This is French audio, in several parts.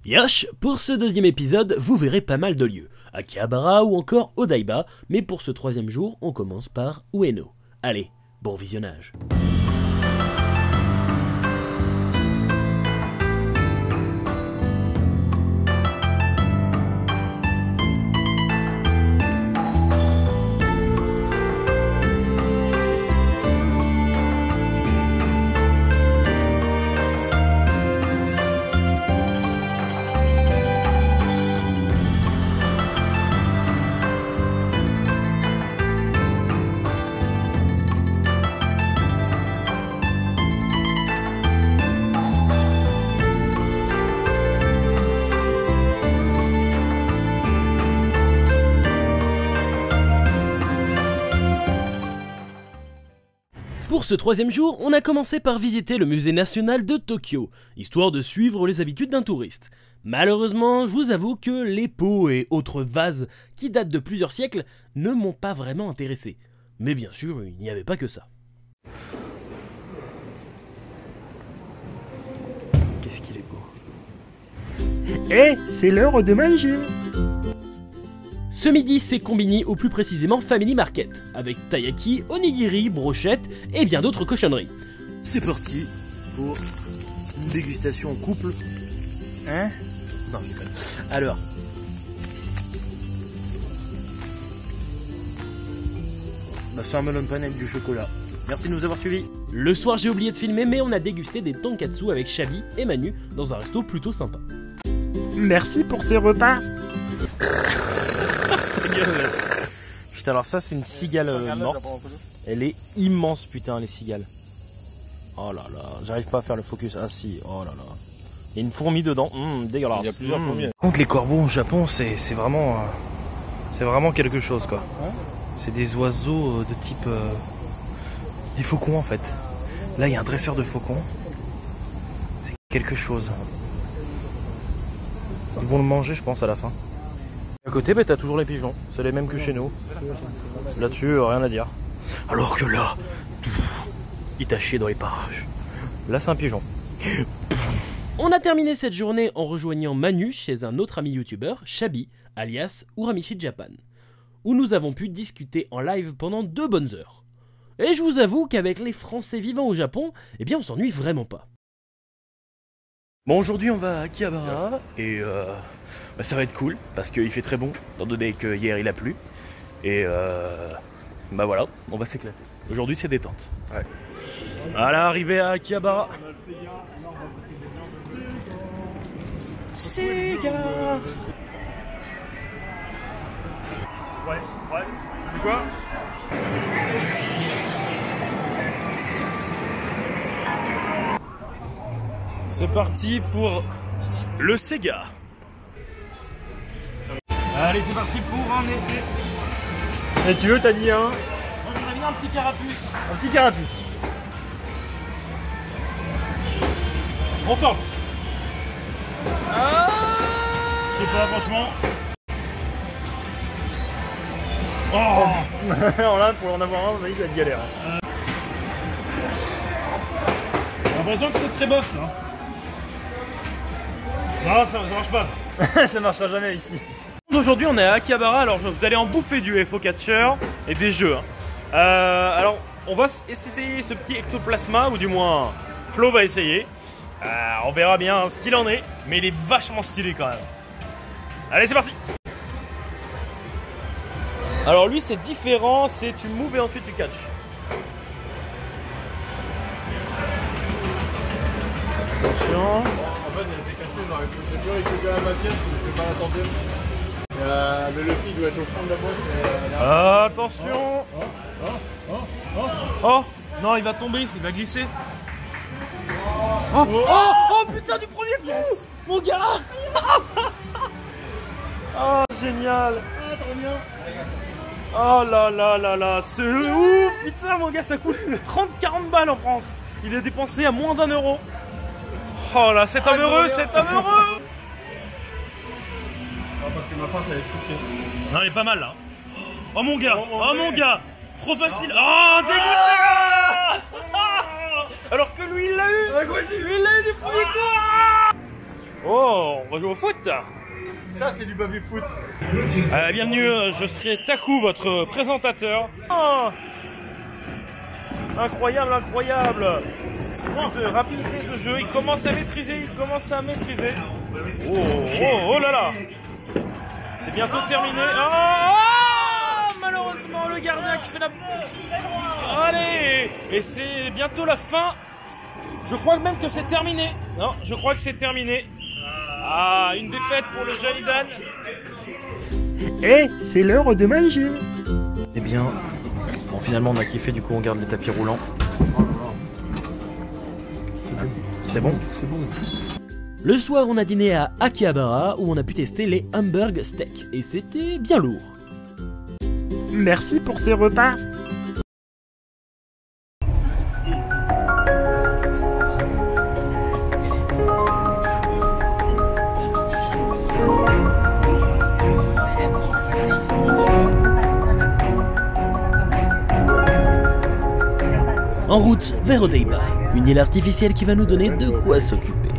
Yosh, pour ce deuxième épisode, vous verrez pas mal de lieux, Akihabara ou encore Odaiba, mais pour ce troisième jour, on commence par Ueno. Allez, bon visionnage. Pour ce troisième jour, on a commencé par visiter le musée national de Tokyo, histoire de suivre les habitudes d'un touriste. Malheureusement, je vous avoue que les pots et autres vases qui datent de plusieurs siècles ne m'ont pas vraiment intéressé. Mais bien sûr, il n'y avait pas que ça. Qu'est-ce qu'il est beau. Eh, c'est l'heure de manger. Ce midi, c'est Combini, ou plus précisément Family Market, avec taiyaki, onigiri, brochettes et bien d'autres cochonneries. C'est parti pour une dégustation en couple. Hein? Non, je déconne. Alors. Bah, c'est un melon pan avec du chocolat. Merci de nous avoir suivis. Le soir, j'ai oublié de filmer, mais on a dégusté des tonkatsu avec Shabi et Manu dans un resto plutôt sympa. Merci pour ces repas. Putain, alors ça c'est une cigale morte. Elle est immense, putain, les cigales. Oh là là, j'arrive pas à faire le focus. Ah si, oh là là. Il y a une fourmi dedans, dégueulasse. Il y a plusieurs fourmis. Donc les corbeaux au Japon, c'est vraiment quelque chose quoi. Ouais. C'est des oiseaux de type des faucons en fait. Là il y a un dresseur de faucons. C'est quelque chose. Ils vont le manger je pense à la fin. À côté, bah, t'as toujours les pigeons, c'est les mêmes que chez nous. Là-dessus, rien à dire. Alors que là, il t'a chié dans les parages. Là, c'est un pigeon. On a terminé cette journée en rejoignant Manu chez un autre ami youtubeur, Shabi, alias Uramichi Japan, où nous avons pu discuter en live pendant 2 bonnes heures. Et je vous avoue qu'avec les Français vivant au Japon, eh bien on s'ennuie vraiment pas. Bon, aujourd'hui, on va à Akihabara et bah, ça va être cool parce qu'il fait très bon, étant donné que hier il a plu. Et bah voilà, on va s'éclater. Aujourd'hui, c'est détente. Ouais. Voilà, arrivé à Akihabara. Sega. Ouais, c'est quoi? C'est parti pour le Sega. Allez, c'est parti pour un essai. Et tu veux, t'as dit un? Moi j'aurais bien un petit carapuce. Un petit carapuce. On tente. Ah, Je sais pas, franchement. Oh. Alors là, pour en avoir un, ça va être galère. J'ai l'impression que c'est très bof ça. Non, ça marche pas. Ça marchera jamais ici. Aujourd'hui, on est à Akihabara. Alors, vous allez en bouffer du FO Catcher et des jeux. Hein. Alors, on va essayer ce petit ectoplasma, ou du moins, Flo va essayer. On verra bien ce qu'il en est, mais il est vachement stylé quand même. Allez, c'est parti. Alors, lui, c'est différent. C'est tu moves et ensuite tu catches. Attention. En fait, il a été cassé, j'aurais préféré que quand même ma pièce, je vais pas la tenter. Mais le fil doit être au fond de la boîte. Attention. Oh, non, il va tomber, il va glisser. oh putain du premier coup, mon gars. Oh, génial. Oh là là là là, c'est ouf. Putain, mon gars, ça coûte 30-40 balles en France. Il est dépensé à moins d'1 euro. Oh là, cet homme heureux, cet homme heureux. Parce que ma pince elle est truquée. Non, il est pas mal là. Oh mon gars, oh mon gars. Trop facile. Oh, dégoûté. Alors que lui, il l'a eu. Lui, il l'a eu du premier coup. Oh, on va jouer au foot. Ça, c'est du baby foot. Bienvenue, je serai Taku, votre présentateur. Oh, incroyable, incroyable. De rapidité de jeu, il commence à maîtriser, Oh là là. C'est bientôt terminé. Oh, malheureusement, le gardien qui fait la... Allez, et c'est bientôt la fin. Je crois même que c'est terminé. Non, je crois que c'est terminé. Ah, une défaite pour le Jalidan. Et c'est l'heure de manger. Eh bien, bon, finalement on a kiffé, du coup on garde les tapis roulants. C'est bon, c'est bon. Le soir, on a dîné à Akihabara où on a pu tester les hamburg steak et c'était bien lourd. Merci pour ces repas. En route vers Odaiba, une île artificielle qui va nous donner de quoi s'occuper.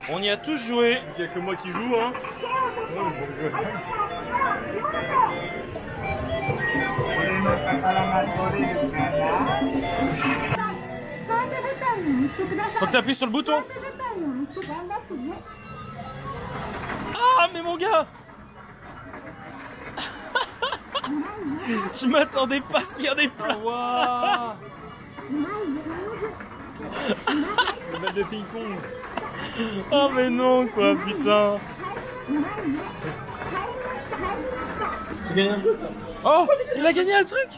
On y a tous joué. Il n'y a que moi qui joue, hein. Faut que t'appuies sur le bouton. Ah, mais mon gars. Je m'attendais pas à ce qu'il y a des plats. Le match de ping-pong. Oh mais non quoi, putain. Tu gagnes un truc là? Oh, il a gagné un truc.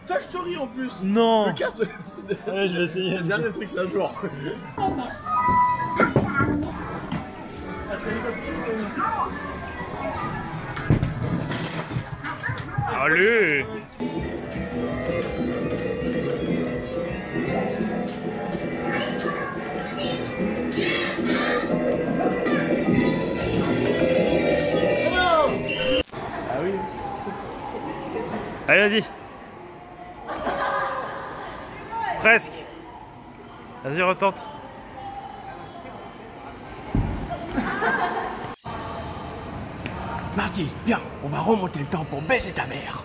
Touch Story en plus. Non. Le carte. Ouais, je vais essayer. C'est le dernier truc, c'est un jour. Allez. Allez, vas-y. Presque. Vas-y, retente. Marty, viens, on va remonter le temps pour baiser ta mère.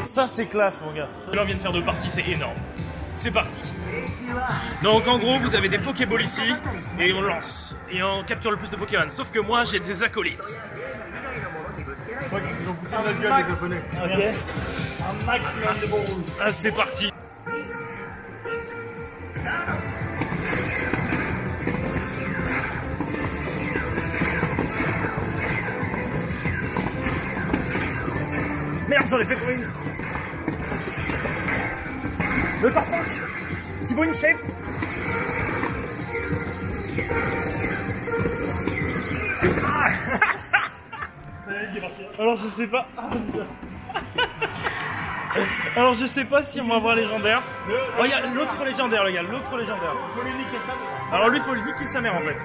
Ça, c'est classe, mon gars. Là, on vient de faire 2 parties, c'est énorme. C'est parti. Donc, en gros, vous avez des Pokéballs ici, et on lance. Et on capture le plus de Pokémon. Sauf que moi, j'ai des acolytes. Je crois qu'ils ont poussé la gueule des japonais. Ok. Un maximum de balles. Ah, c'est parti. Merde, j'en ai fait trop une. Le Tortank. Thibaut une shape. Ah. Alors je sais pas. Ah, alors je sais pas si on va avoir légendaire. Oh, il y a l'autre légendaire, le gars, l'autre légendaire. Faut lui niquer ça. Alors lui, faut lui niquer sa mère en fait.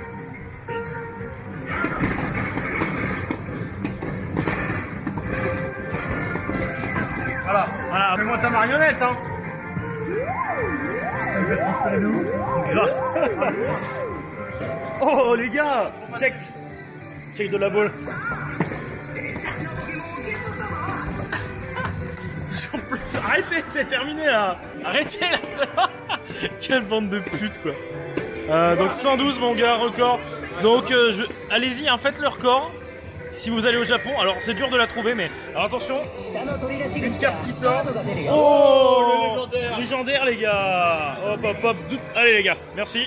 Voilà. Voilà. Fais-moi ta marionnette, hein. Ça fait transpirer de ouf. Grave. Oh les gars, check. Check de la balle. Arrêtez, c'est terminé là. Arrêtez là. Quelle bande de putes quoi. Donc 112 mon gars, record. Donc allez-y, hein, faites le record. Si vous allez au Japon, alors c'est dur de la trouver, mais alors attention, une carte qui sort. Oh, le légendaire. légendaire, les gars. Hop, hop, hop. Allez, les gars, merci.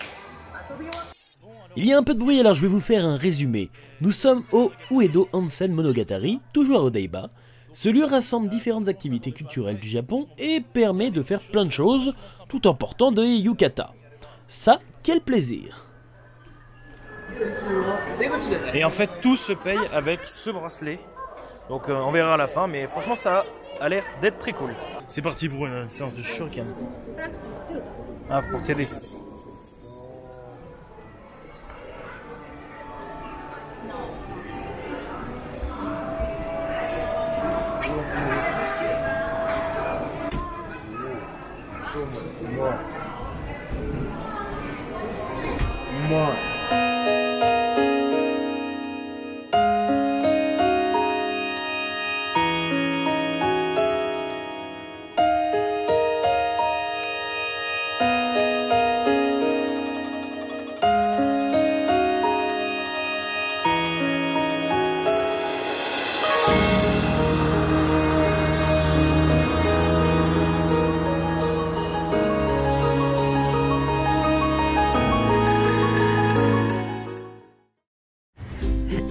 Il y a un peu de bruit, alors je vais vous faire un résumé. Nous sommes au Uedo Onsen Monogatari, toujours à Odaiba. Ce lieu rassemble différentes activités culturelles du Japon et permet de faire plein de choses tout en portant des yukata. Ça, quel plaisir! Et en fait, tout se paye avec ce bracelet. Donc on verra à la fin, mais franchement, ça a l'air d'être très cool. C'est parti pour une séance de shuriken. Ah, pour t'aider. Moi.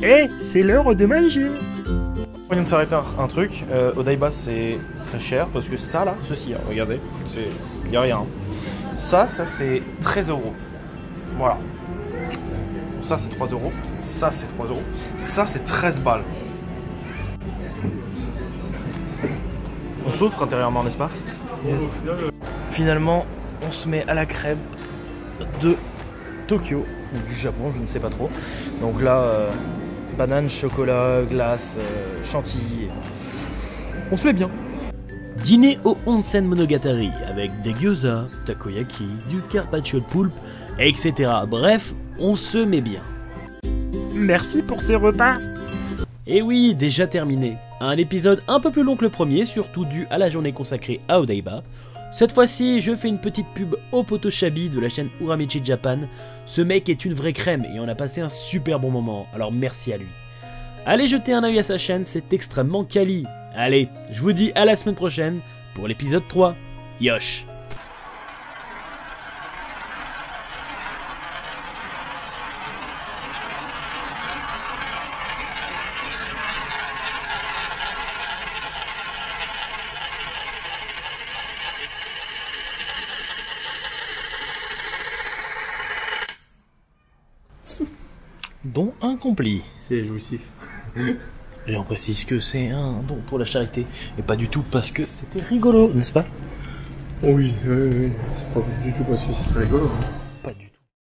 Eh, c'est l'heure de manger. On vient de s'arrêter un truc. Odaiba, c'est très cher parce que ça, là, ceci, hein, regardez, il n'y a rien. Ça fait 13 €. Voilà. Ça, c'est 3 €. Ça, c'est 3 €. Ça, c'est 13 balles. On souffre intérieurement, n'est-ce pas? Yes. Finalement, on se met à la crème de Tokyo, ou du Japon, je ne sais pas trop. Donc là, banane, chocolat, glace, chantilly. On se met bien. Dîner au Onsen Monogatari avec des gyoza, takoyaki, du carpaccio de poulpe, etc. Bref, on se met bien. Merci pour ce repas. Et oui, déjà terminé. Un épisode un peu plus long que le premier, surtout dû à la journée consacrée à Odaiba. Cette fois-ci, je fais une petite pub au poteau Shabi de la chaîne Uramichi Japan. Ce mec est une vraie crème et on a passé un super bon moment, alors merci à lui. Allez jeter un œil à sa chaîne, c'est extrêmement quali. Allez, je vous dis à la semaine prochaine pour l'épisode 3. Yosh! Don incomplet. C'est jouissif. Et on précise que c'est un don pour la charité, et pas du tout parce que c'était rigolo, n'est-ce pas? Oui, c'est pas du tout parce que c'est très rigolo.